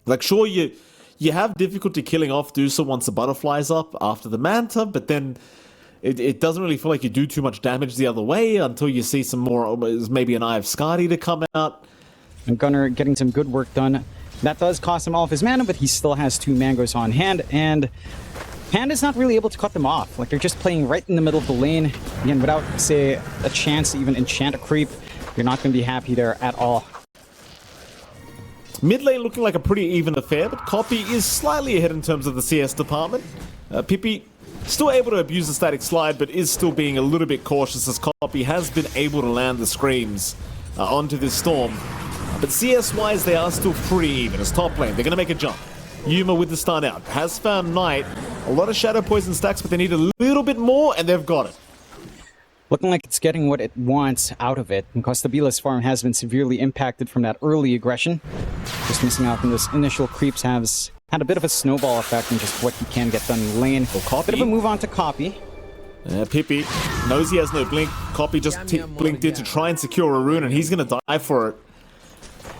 Like, sure, you have difficulty killing off DOTA once the butterfly's up after the Manta, but then it doesn't really feel like you do too much damage the other way until you see some more, maybe an Eye of Skadi to come out. And Gunnar getting some good work done. That does cost him all of his mana, but he still has 2 mangoes on hand, and Panda's not really able to cut them off. Like, they're just playing right in the middle of the lane. Again, without, say, a chance to even enchant a creep, you're not going to be happy there at all. Mid lane looking like a pretty even affair, but Copy is slightly ahead in terms of the CS department. Pippi still able to abuse the static slide, but is still being a little bit cautious as Copy has been able to land the screams onto this storm. But CS-wise, they are still pretty even. As top lane, they're going to make a jump. Yuma with the stun out. Has found Knight. A lot of Shadow Poison stacks, but they need a little bit more, and they've got it. Looking like it's getting what it wants out of it. Because the Beastcoast farm has been severely impacted from that early aggression. Just missing out on those initial creeps has had a bit of a snowball effect in just what he can get done in lane. Bit of a move on to Copy. Pippi knows he has no blink. Copy just blinked in to try and secure a rune, and he's going to die for it.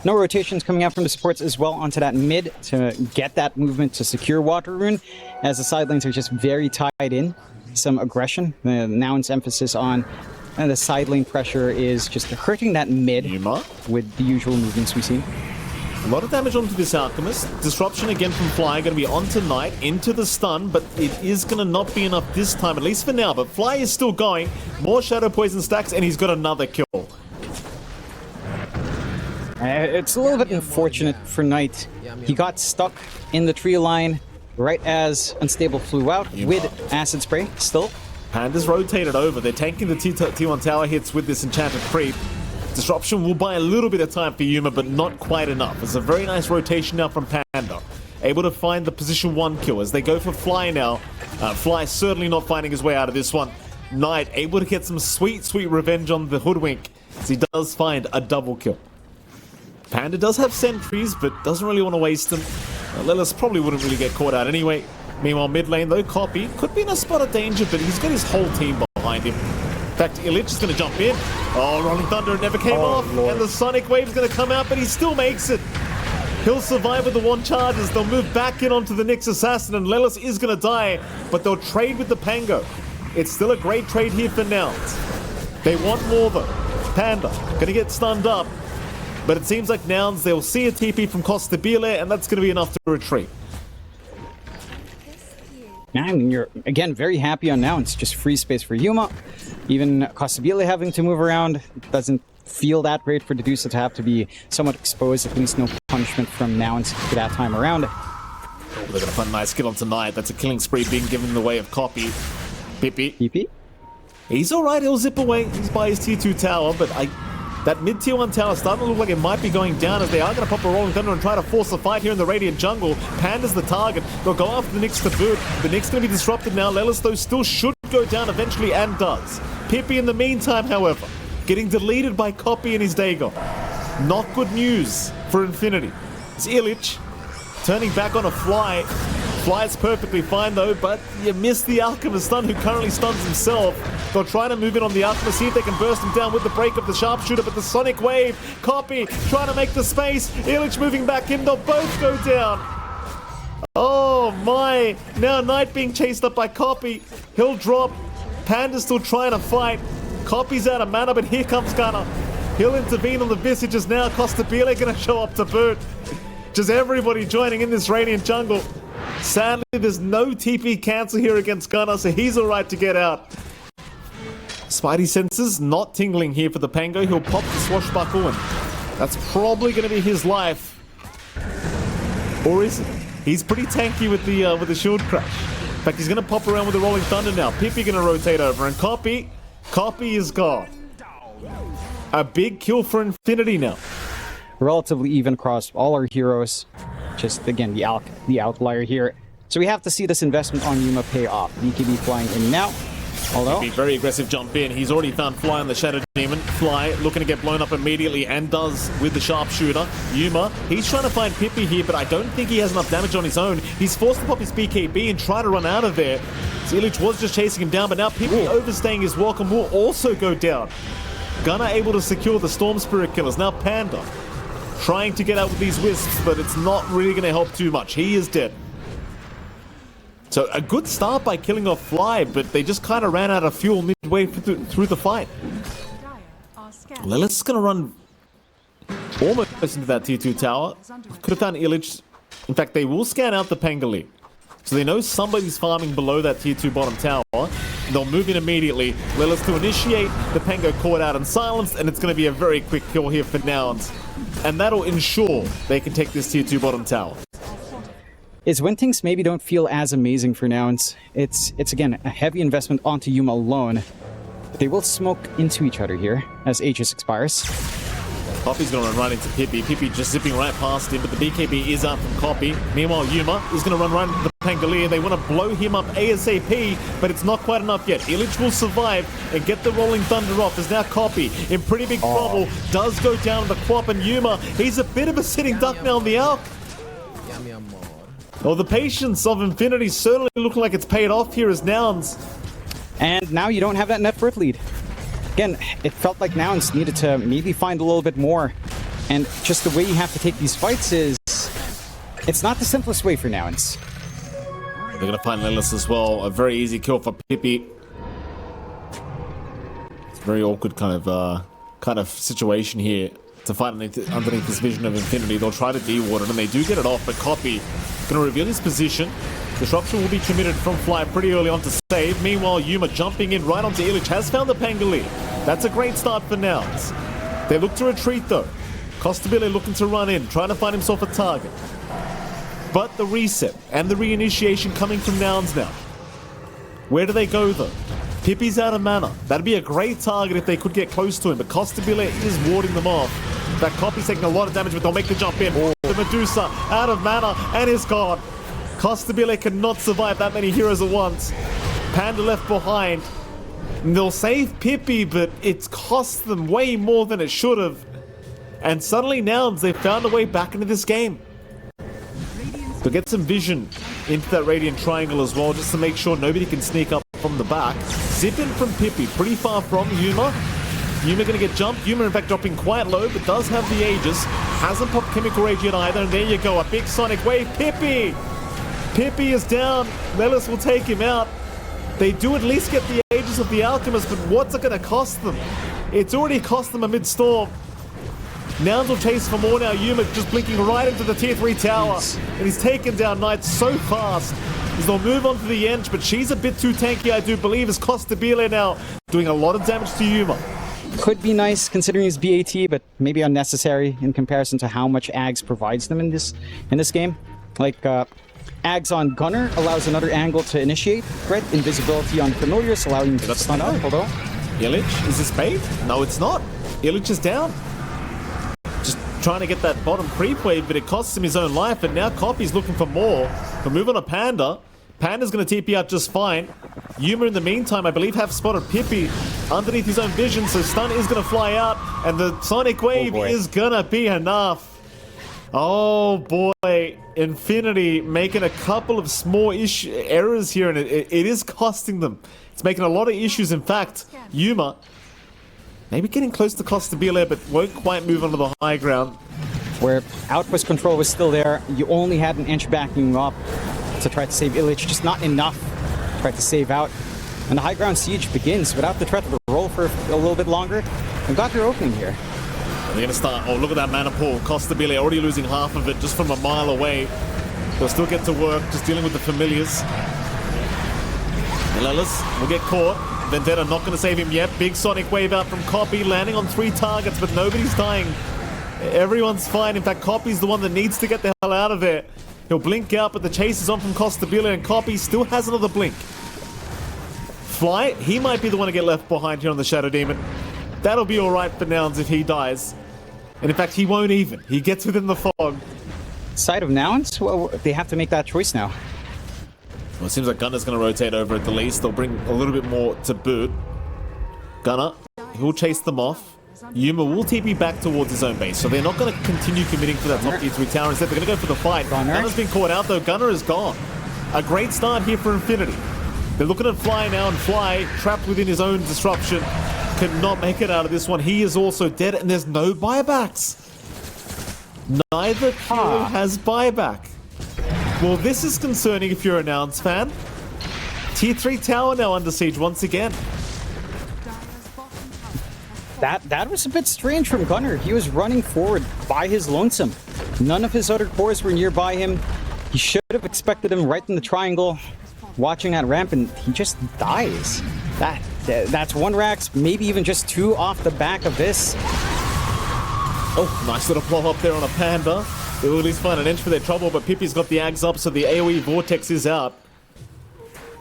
No rotations coming out from the supports as well onto that mid to get that movement to secure Water Rune, as the side lanes are just very tied in. Some aggression. The Nouns emphasis on the side lane pressure is just hurting that mid with the usual movements we see. A lot of damage onto this Alchemist. Disruption again from Fly, going to be onto Knight, into the stun, but it is going to not be enough this time, at least for now. But Fly is still going. More Shadow Poison stacks, and he's got another kill. It's a little bit unfortunate for Knight. He got stuck in the tree line right as Unstable flew out with Acid Spray still. Panda's rotated over. They're tanking the T1 tower hits with this enchanted creep. Disruption will buy a little bit of time for Yuma, but not quite enough. It's a very nice rotation now from Panda. Able to find the position 1 kill as they go for Fly now. Fly certainly not finding his way out of this one. Knight able to get some sweet, sweet revenge on the Hoodwink as he does find a double kill. Panda does have sentries, but doesn't really want to waste them. Lelis probably wouldn't really get caught out anyway. Meanwhile, mid lane, though, Copy could be in a spot of danger, but he's got his whole team behind him. In fact, Illich is going to jump in. Oh, Rolling Thunder never came off, Lord. And the Sonic Wave is going to come out, but he still makes it. He'll survive with the 1 charges. They'll move back in onto the Nyx Assassin, and Lelis is going to die, but they'll trade with the Pango. It's still a great trade here for Nouns. They want more, though. Panda going to get stunned up. But it seems like Nouns, they'll see a TP from Costabile, and that's going to be enough to retreat. I mean, you're, again, very happy on Nouns. Just free space for Yuma. Even Costabile having to move around doesn't feel that great for Dedusa to have to be somewhat exposed. At least no punishment from Nouns for that time around. Oh, they're going to find a nice kill on tonight. That's a killing spree being given in the way of Copy. Pippi. He's alright, he'll zip away. He's by his T2 tower, but that mid tier 1 tower starting to look like it might be going down as they are going to pop a Rolling Thunder and try to force a fight here in the Radiant jungle. Panda's the target. They'll go after the Nyx to boot. The Nyx going to be disrupted now. Lelis, though, still should go down eventually and does. Pippi in the meantime, however, getting deleted by Copy and his Dagon. Not good news for Infinity. It's Illich turning back on a Fly. Fly's perfectly fine though, but you miss the Alchemist stun, who currently stuns himself. They'll try to move in on the Alchemist, see if they can burst him down with the break of the Sharpshooter, but the Sonic Wave, Copy trying to make the space, Illich moving back in, they'll both go down. Oh my, now Knight being chased up by Copy, he'll drop, Panda's still trying to fight, Copy's out of mana, but here comes Gunnar. He'll intervene on the Visages now, Costabile gonna show up to boot. Just everybody joining in this Radiant jungle. Sadly, there's no TP cancel here against Gunnar, so he's alright to get out. Spidey senses not tingling here for the Pango. He'll pop the Swashbuckle, and that's probably going to be his life. Or is it? He's pretty tanky with the shield crash. In fact, he's going to pop around with the Rolling Thunder now. Pippi going to rotate over, and Copy is gone. A big kill for Infinity now. Relatively even across all our heroes. Just, again, the outlier here. So we have to see this investment on Yuma pay off. BKB flying in now. Although, very aggressive jump in. He's already found Fly on the Shadow Demon. Fly looking to get blown up immediately, and does with the Sharpshooter. Yuma, he's trying to find Pippi here, but I don't think he has enough damage on his own. He's forced to pop his BKB and try to run out of there. Illich was just chasing him down, but now Pippi overstaying his welcome will also go down. Gunnar able to secure the Storm Spirit Killers. Now Panda trying to get out with these wisps, but it's not really going to help too much. He is dead. So a good start by killing off Fly, but they just kind of ran out of fuel midway through the fight. Lilith's going to run almost into that tier 2 tower. Could have found Illich. In fact, they will scan out the Pengali. So they know somebody's farming below that tier 2 bottom tower. They'll move in immediately. Lilith to initiate. The Pango caught out and silenced, and it's going to be a very quick kill here for Nouns. And that'll ensure they can take this tier 2 bottom tower. Is when things maybe don't feel as amazing for Nouns. It's again a heavy investment onto Yuma alone. But they will smoke into each other here as Aegis expires. Copy's going to run right into Pippi. Pippi just zipping right past him, but the BKB is out from Copy. Meanwhile, Yuma is going to run right into the Pangolier. They want to blow him up ASAP, but it's not quite enough yet. Illich will survive and get the Rolling Thunder off. As now Copy in pretty big trouble. Does go down to the Quap, and Yuma, he's a bit of a sitting duck now on the Alk. Well, the patience of Infinity certainly looking like it's paid off here as Nouns. And now you don't have that net worth lead. Again, it felt like Nouns needed to maybe find a little bit more. And just the way you have to take these fights is... it's not the simplest way for Nouns. They're going to find Lilith as well. A very easy kill for Pippi. It's a very awkward kind of situation here to fight underneath this vision of Infinity. They'll try to de-ward it, and they do get it off, but Copy going to reveal his position. Disruption will be committed from Fly pretty early on to save. Meanwhile, Yuma jumping in right onto Illich has found the Pangali. That's a great start for Nouns. They look to retreat though. Costabile looking to run in, trying to find himself a target. But the reset and the reinitiation coming from Nouns now. Where do they go though? Pippi's out of mana. That'd be a great target if they could get close to him, but Costabile is warding them off. That Copy's taking a lot of damage, but they'll make the jump in. The Medusa out of mana and is gone. Costabile cannot survive that many heroes at once. Panda left behind. And they'll save Pippi, but it's cost them way more than it should have. And suddenly Nouns, they've found a way back into this game. They'll get some vision into that Radiant Triangle as well, just to make sure nobody can sneak up from the back. Zip in from Pippi, pretty far from Yuma. Yuma going to get jumped. Yuma, in fact, dropping quite low, but does have the Aegis. Hasn't popped Chemical Rage yet either. And there you go, a big Sonic Wave. Pippi! Pippi is down. Lelis will take him out. They do at least get the Aegis of the Alchemist, but what's it going to cost them? It's already cost them a mid-storm. Nouns will chase for more now. Yuma just blinking right into the tier 3 tower. And he's taken down Knight so fast. As they'll move on to the Ench, but she's a bit too tanky, I do believe, as Costabile now doing a lot of damage to Yuma. Could be nice considering his BAT, but maybe unnecessary in comparison to how much Ags provides them in this game. Like, Ags on Gunner allows another angle to initiate. Threat, invisibility on Familiars, allowing him to stun out, although... Illich, is this bait? No, it's not. Illich is down. Just trying to get that bottom creep wave, but it costs him his own life, and now Copy's looking for more. He'll move on to Panda. Panda's going to TP out just fine. Yuma, in the meantime, I believe, have spotted Pippi underneath his own vision, so stun is going to fly out, and the Sonic Wave is going to be enough. Oh boy, Infinity making a couple of small errors here, and it is costing them. It's making a lot of issues. In fact, Yuma maybe getting close to Costabile, but won't quite move onto the high ground. Where outpost control was still there, you only had an Ench backing up to try to save Illich, just not enough to try to save out. And the high ground siege begins without the threat of a roll for a little bit longer. And got their opening here. They're going to start. Oh, look at that mana pool. Costabile already losing half of it just from a mile away. They'll still get to work, just dealing with the familiars. Lelis will get caught. Vendetta not going to save him yet. Big Sonic Wave out from Copy, landing on 3 targets, but nobody's dying. Everyone's fine. In fact, Copy's the one that needs to get the hell out of there. He'll blink out, but the chase is on from Costabile, and Copy still has another blink. Fly, he might be the one to get left behind here on the Shadow Demon. That'll be alright for Nouns if he dies. And in fact, he won't even. He gets within the fog. Side of Nouns? Well, they have to make that choice now. Well, it seems like Gunner's going to rotate over at the least. They'll bring a little bit more to boot. Gunner, he'll chase them off. Yuma will TP back towards his own base, so they're not going to continue committing to that top tier 3 tower. Instead, they're going to go for the fight. Gunner's been caught out, though. Gunner is gone. A great start here for Infinity. They're looking at Fly now, and Fly, trapped within his own disruption, cannot make it out of this one. He is also dead, and there's no buybacks. Neither Q has buyback. Well, this is concerning if you're a Nouns fan. Tier 3 tower now under siege once again. That was a bit strange from Gunnar. He was running forward by his lonesome. None of his other cores were nearby him. He should have expected him right in the triangle, watching that ramp, and he just dies. That's 1 Rax, maybe even just 2 off the back of this. Oh, nice little blow up there on a Panda. They will at least find an inch for their trouble, but Pippi's got the Ags up, so the AoE Vortex is out.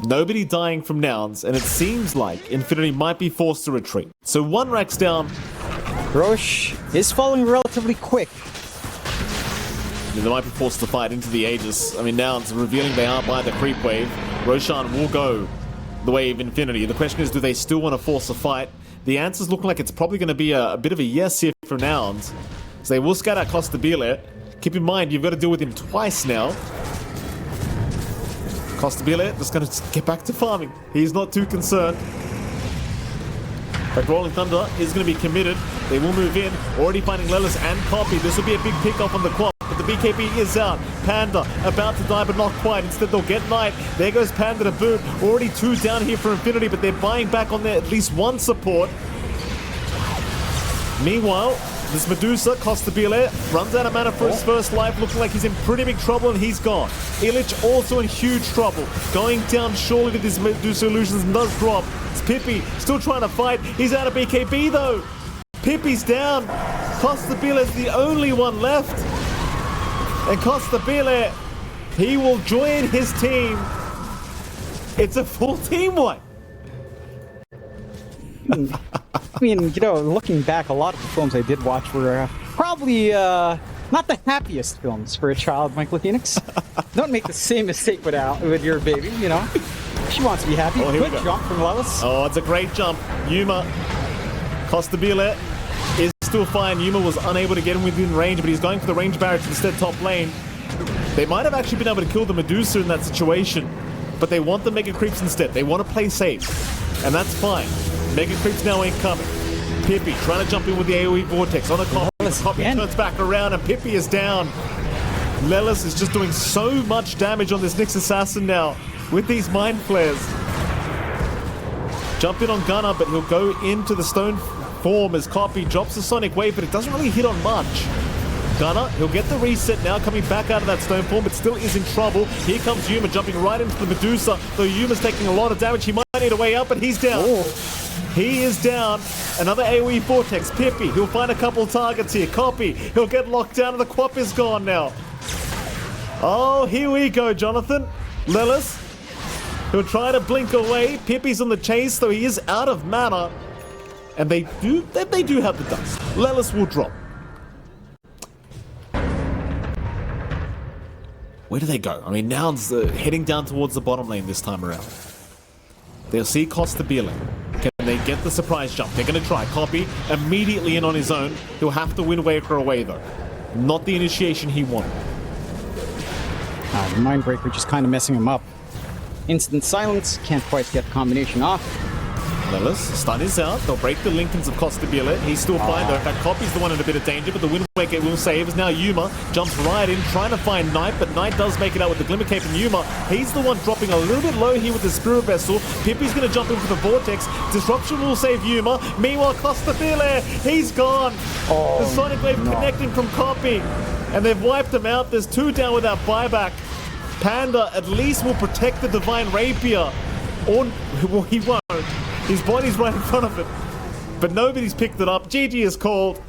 Nobody dying from Nouns, and it seems like Infinity might be forced to retreat. So 1 Rax down. Roche is falling relatively quick. They might be forced to fight into the Aegis. I mean, Nouns revealing they are by the creep wave. Roshan will go the way of Infinity. The question is, do they still want to force a fight? The answer's looking like it's probably going to be a bit of a yes here for Nouns. So they will scout out Costabile. Keep in mind, you've got to deal with him twice now. Costabile just going to get back to farming. He's not too concerned. But Rolling Thunder is going to be committed. They will move in. Already finding Lelis and Copy. This will be a big pick-off on the quad. But the BKB is out. Panda about to die, but not quite. Instead, they'll get Knight. There goes Panda to boot. Already 2 down here for Infinity, but they're buying back on their at least 1 support. Meanwhile, this Medusa, Costabile, runs out of mana for his first life, looking like he's in pretty big trouble, and he's gone. Illich also in huge trouble. Going down surely with his Medusa illusions and does drop. It's Pippi, still trying to fight. He's out of BKB though. Pippi's down. Costabile is the only one left. And Costabile, he will join his team. It's a full team wipe. I mean, you know, looking back, a lot of the films I did watch were probably not the happiest films for a child, Michael Phoenix. Don't make the same mistake with your baby, you know. She wants to be happy. Oh, good jump from Lelis. Oh, it's a great jump. Yuma. Costabile is still fine. Yuma was unable to get him within range, but he's going for the range barrier to instead top lane. They might have actually been able to kill the Medusa in that situation, but they want the Mega Creeps instead. They want to play safe, and that's fine. Mega Creeps now ain't coming. Pippi trying to jump in with the AoE Vortex on a Copy. Copy turns back around and Pippi is down. Lelis is just doing so much damage on this Nyx Assassin now with these Mind Flares. Jump in on Gunnar, but he'll go into the stone form as Copy drops the Sonic Wave, but it doesn't really hit on much. Gunnar, he'll get the reset now, coming back out of that stone form, but still is in trouble. Here comes Yuma jumping right into the Medusa, though Yuma's taking a lot of damage. He might need a way out, but he's down. He is down. Another AoE Vortex. Pippi, he'll find a couple targets here. Copy, he'll get locked down, and the Quap is gone now. Oh, here we go, Jonathan. Lelis, he'll try to blink away. Pippi's on the chase, though he is out of mana. And they do have the dust. Lelis will drop. Where do they go? I mean, Nouns heading down towards the bottom lane this time around. They'll see Costabile. Can they get the surprise jump? They're going to try. Copy immediately in on his own. He'll have to win Waker away, though. Not the initiation he wanted. The Mindbreaker just kind of messing him up. Instant silence. Can't quite get the combination off. Lelis, stun is out. They'll break the Lincolns of Costabile. He's still fine, though. In fact, Copy's the one in a bit of danger, but the Wind Waker will save. As now Yuma jumps right in, trying to find Knight, but Knight does make it out with the Glimmer Cape, and Yuma, he's the one dropping a little bit low here with the Spirit Vessel. Pippi's going to jump in for the Vortex. Disruption will save Yuma. Meanwhile, Costabile, he's gone. The Sonic Wave connecting from Copy, and they've wiped him out. There's 2 down without buyback. Panda at least will protect the Divine Rapier. Or, well, he won't. His body's right in front of it. But nobody's picked it up. GG is called.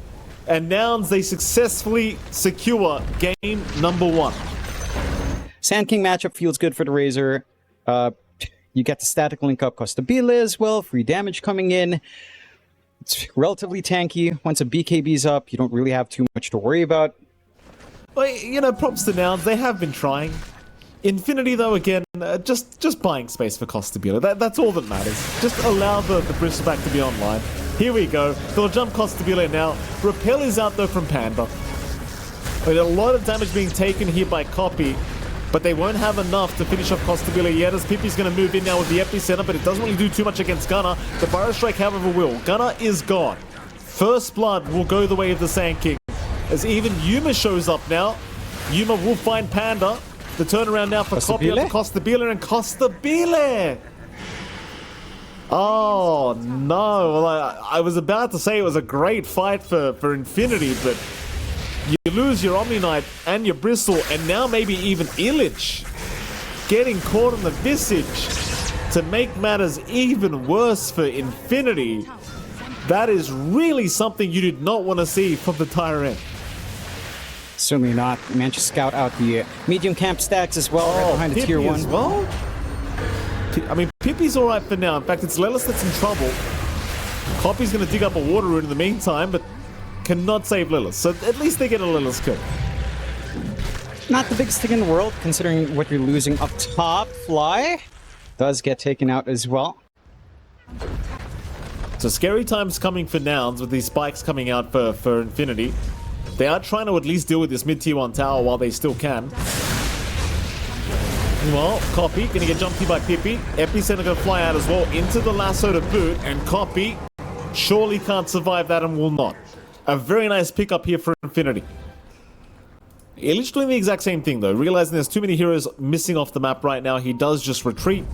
And Nouns, they successfully secure game number 1. Sand King matchup feels good for the Razor. You get the static link up Costabile as well. Free damage coming in. It's relatively tanky. Once a BKB's up, you don't really have too much to worry about. Well, you know, props to Nouns. They have been trying. Infinity, though, again, just buying space for Costabile. That's all that matters. Just allow the Bristleback to be online. Here we go. They'll jump Costabile now. Repel is out, though, from Panda. But a lot of damage being taken here by Copy, but they won't have enough to finish off Costabile yet, as Pippi's going to move in now with the Epicenter, but it doesn't really do too much against Gunnar. The Burrow Strike, however, will. Gunnar is gone. First Blood will go the way of the Sand King. as even Yuma shows up now. Yuma will find Panda. The turnaround now for Copy to Costabile and Costabile. Oh no, well, I was about to say it was a great fight for Infinity, but you lose your Omni Knight and your Bristle, and now maybe even Illich getting caught in the Visage to make matters even worse for Infinity. That is really something you did not want to see from the Tyrant. Certainly not. Managed to scout out the medium camp stacks as well, right behind the tier 1. As well? I mean, Pippi's alright for now. In fact, it's Lelis that's in trouble. Copy's going to dig up a water rune in the meantime, but cannot save Lelis. So at least they get a Lelis kill. Not the biggest thing in the world, considering what you're losing up top. Fly does get taken out as well. So scary times coming for Nouns with these spikes coming out for Infinity. They are trying to at least deal with this mid-tier 1 tower while they still can. Well, Copy gonna get jumped by Pippi. Epicenter gonna fly out as well into the lasso to boot, and Copy surely can't survive that and will not. A very nice pickup here for Infinity. Illich doing the exact same thing though, realizing there's too many heroes missing off the map right now. He does just retreat,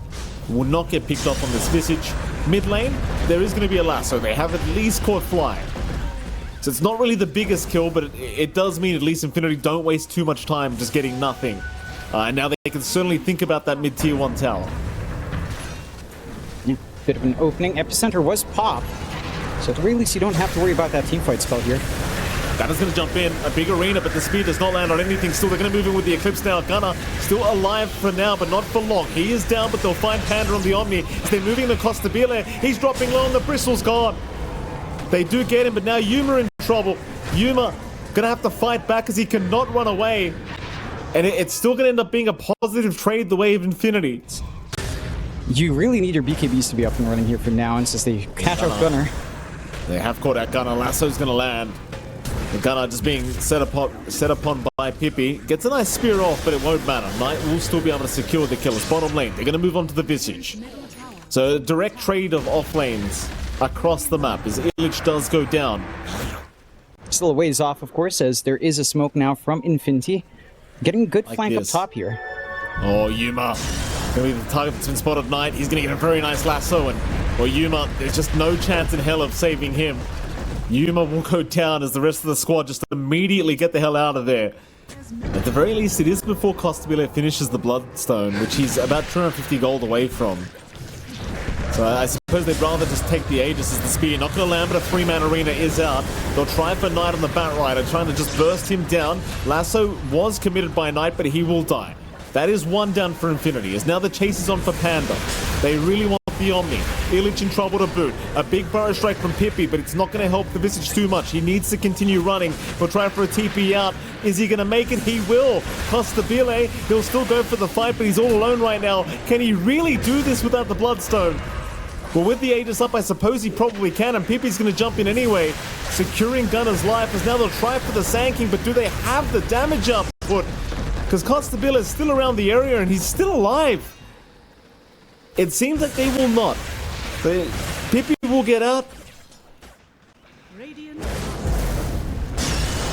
will not get picked up on this Visage. Mid lane, there is going to be a lasso. They have at least caught Fly. So it's not really the biggest kill, but it does mean at least Infinity don't waste too much time just getting nothing. And now they can certainly think about that mid-tier 1 tower. Bit of an opening. Epicenter was popped. So at the very least, you don't have to worry about that teamfight spell here. Gunna's going to jump in. A big arena, but the speed does not land on anything. Still, they're going to move in with the Eclipse now. Gunna still alive for now, but not for long. He is down, but they'll find Panda on the Omni. As they're moving the Costabile. He's dropping low, and the Bristle's gone. They do get him, but now Yuma in trouble. Yuma going to have to fight back because he cannot run away. And it's still going to end up being a positive trade the way of Infinity. You really need your BKBs to be up and running here for now, and since they catch out Gunner. They have caught out Gunner. Lasso's going to land. The Gunner just being set upon by Pippi. Gets a nice spear off, but it won't matter. Knight will still be able to secure the killers. Bottom lane, they're going to move on to the Visage. So a direct trade of off lanes across the map as Illich does go down. Still a ways off, of course, as there is a smoke now from Infinity. Getting a good flank up top here. Oh, Yuma. Gonna be the target that's been spotted. Knight. He's gonna get a very nice lasso, and well, Yuma, there's just no chance in hell of saving him. Yuma will go down as the rest of the squad just immediately get the hell out of there. At the very least, it is before Costabile finishes the Bloodstone, which he's about 250 gold away from. So I suppose they'd rather just take the Aegis as the spear. Not going to land, but a 3-man arena is out. They'll try for Knight on the Batrider, trying to just burst him down. Lasso was committed by Knight, but he will die. That is one down for Infinity, as now the chase is on for Panda. They really want the Omni. Illich in trouble to boot. A big burrow strike from Pippi, but it's not going to help the Visage too much. He needs to continue running. He'll try for a TP out. Is he going to make it? He will. Costabile, he'll still go for the fight, but he's all alone right now. Can he really do this without the Bloodstone? Well, with the Aegis up, I suppose he probably can, and Pippi's going to jump in anyway, securing Gunner's life, as now they'll try for the Sand King, but do they have the damage output? Because Costabile is still around the area, and he's still alive. It seems like they will not. Pippi will get out.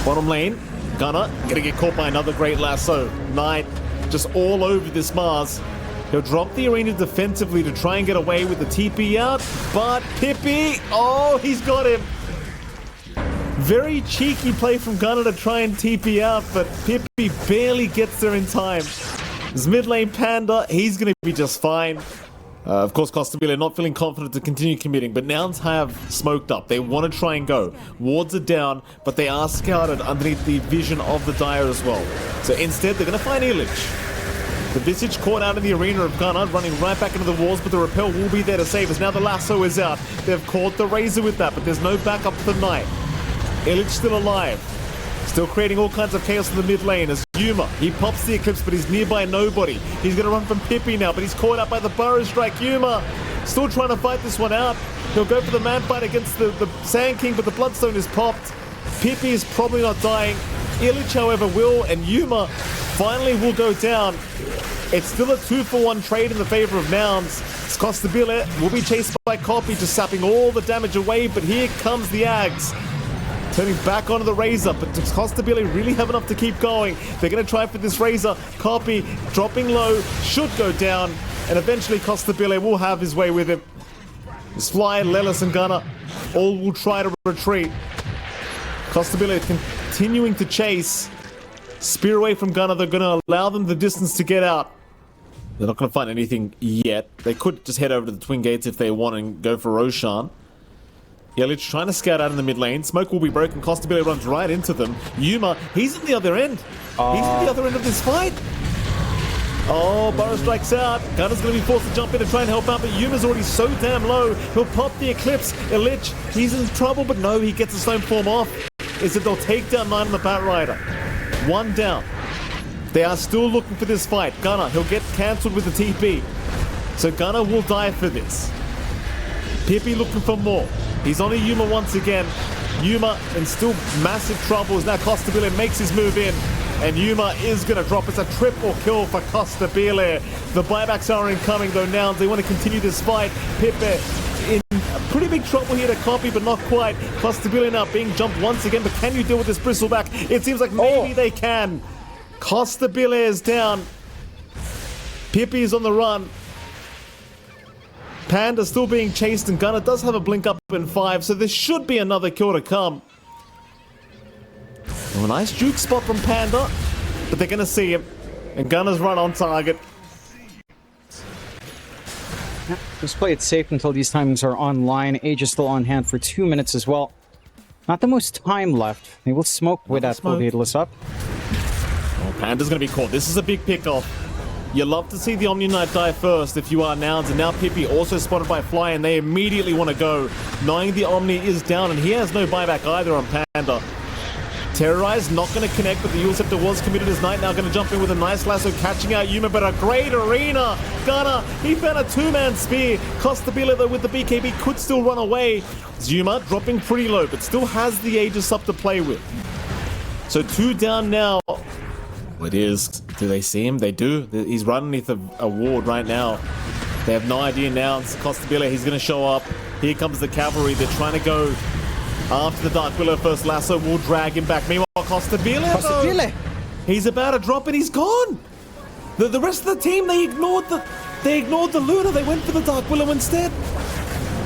Bottom lane, Gunner gonna get caught by another great lasso. Knight just all over this MOUZ. He'll drop the arena defensively to try and get away with the TP out, but Pippi, oh, he's got him. Very cheeky play from Gunner to try and TP out, but Pippi barely gets there in time. His mid lane Panda, he's gonna be just fine. Of course, Costabile not feeling confident to continue committing, but Nouns have smoked up. They want to try and go. Wards are down, but they are scouted underneath the vision of the Dire as well. So instead, they're going to find Illich. The Visage caught out in the arena of Gunner, running right back into the walls, but the Repel will be there to save us. Now the lasso is out. They've caught the Razor with that, but there's no backup for Knight. Illich still alive. Still creating all kinds of chaos in the mid lane as Yuma, he pops the Eclipse, but he's nearby nobody. He's going to run from Pippi now, but he's caught up by the Burrow Strike. Yuma still trying to fight this one out. He'll go for the man fight against the Sand King, but the Bloodstone is popped. Pippi is probably not dying. Illich, however, will, and Yuma finally will go down. It's still a 2-for-1 trade in the favor of Nouns. Costabile will be chased by Copy, just sapping all the damage away, but here comes the Ags. turning back onto the Razor, but does Costabile really have enough to keep going? They're going to try for this Razor. Copy, dropping low, should go down, and eventually Costabile will have his way with him. Sly, Lelis, and Gunner all will try to retreat. Costabile continuing to chase. Spear away from Gunner. They're going to allow them the distance to get out. They're not going to find anything yet. They could just head over to the Twin Gates if they want and go for Roshan. Yelich trying to scout out in the mid lane. Smoke will be broken. Costabile runs right into them. Yuma, he's at the other end. He's at the other end of this fight. Oh, Burrow strikes out. Gunner's going to be forced to jump in and try and help out, but Yuma's already so damn low. He'll pop the Eclipse. Illich, he's in trouble, but no, he gets the Stone Form off. Is it they'll take down 9 on the Bat Rider. 1 down. They are still looking for this fight. Gunner, he'll get cancelled with the TP. So Gunner will die for this. Pippi looking for more. He's on a Yuma once again. Yuma in still massive trouble as now Costabile makes his move in. And Yuma is going to drop. It's a triple kill for Costabile. The buybacks are incoming though. Nouns, they want to continue this fight. Pippe in pretty big trouble here to copy, but not quite. Costabile now being jumped once again, but can you deal with this bristleback? It seems like maybe they can. Costabile is down. Pippe is on the run. Panda still being chased, and Gunner does have a blink up in 5, so there should be another kill to come. Oh, a nice juke spot from Panda, but they're going to see him, and Gunner's run on target. Yeah, just play it safe until these timings are online. Age is still on hand for 2 minutes as well. Not the most time left. They will smoke with that AVULUS up. Oh, Panda's going to be caught. This is a big pickoff. You love to see the Omni Knight die first if you are Nouns, and now Pippi also spotted by Fly, and they immediately want to go, knowing the Omni is down, and he has no buyback either on Panda. Terrorize, not going to connect, but the Yule Scepter was committed as Knight, now going to jump in with a nice lasso, catching out Yuma, but a great arena. Gunner, he found a 2-man spear. Costabile, though, with the BKB, could still run away. Zuma dropping pretty low, but still has the Aegis up to play with. So 2 down now. It is. Do they see him? They do. He's running underneath a ward right now. They have no idea now. It's Costabile. He's going to show up. Here comes the cavalry. They're trying to go after the Dark Willow first. Lasso will drag him back. Meanwhile, Costabile, he's about to drop and he's gone. The rest of the team, they ignored the Luna. They went for the Dark Willow instead.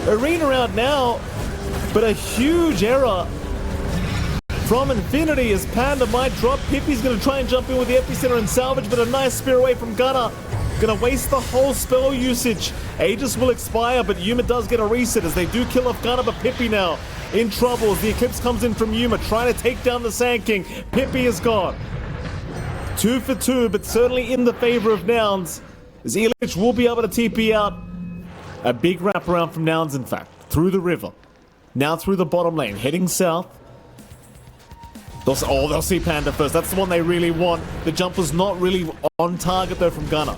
Arena out now, but a huge error from Infinity as Panda might drop. Pippi's going to try and jump in with the Epicenter and salvage, but a nice spear away from Gunner. Going to waste the whole spell usage. Aegis will expire, but Yuma does get a reset as they do kill off Gunner, but Pippi now in trouble as the Eclipse comes in from Yuma, trying to take down the Sand King. Pippi is gone. 2 for 2, but certainly in the favor of Nouns, as Illich will be able to TP out. A big wraparound from Nouns, in fact, through the river. Now through the bottom lane, heading south. They'll see Panda first. That's the one they really want. The jump was not really on target, though, from Gunner.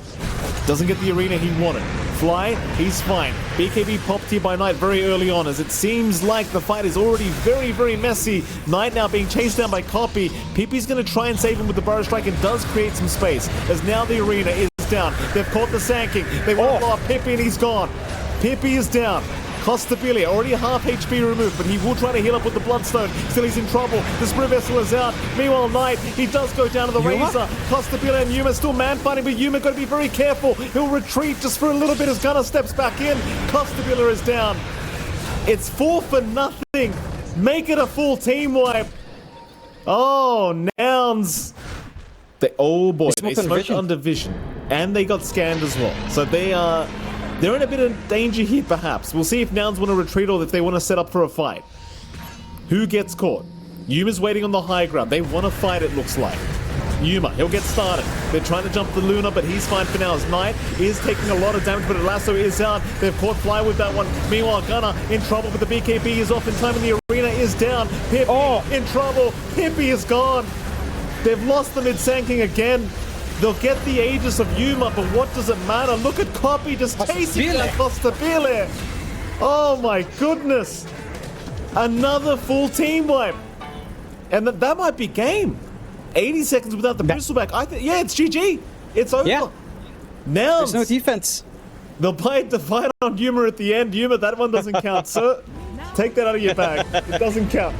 Doesn't get the arena he wanted. Fly, he's fine. BKB popped here by Knight very early on, as it seems like the fight is already very, very messy. Knight now being chased down by Copy. Pippi's going to try and save him with the Burrow Strike and does create some space, as now the arena is down. They've caught the Sand King. They want to blow up Pippi, and he's gone. Pippi is down. Costabile, already half HP removed, but he will try to heal up with the Bloodstone. Still, he's in trouble. The Sprue Vessel is out. Meanwhile, Knight, he does go down to the Razor. Costabile and Yuma still man-fighting, but Yuma got to be very careful. He'll retreat just for a little bit as Gunner steps back in. Costabile is down. It's 4 for nothing. Make it a full team wipe. Oh, Nouns. Oh boy, they smoked under vision. And they got scanned as well. So they're in a bit of danger here, perhaps. We'll see if Nouns want to retreat or if they want to set up for a fight. Who gets caught? Yuma's waiting on the high ground. They want to fight, it looks like. Yuma, he'll get started. They're trying to jump the Luna, but he's fine for now. As Knight is taking a lot of damage, but Lasso is out. They've caught Fly with that one. Meanwhile, Gunner in trouble, but the BKB is off in time and the arena is down. Pippi in trouble. Pippi is gone. They've lost the mid-Sand King again. They'll get the Aegis of Yuma, but what does it matter? Look at Copy just chasing down Costabile. Oh my goodness. Another full team wipe. And that might be game. 80 seconds without the bristleback. Yeah, it's GG. It's over. Yeah. Now there's no defense. They'll play the fight on Yuma at the end. Yuma, that one doesn't count, sir. Take that out of your bag. It doesn't count.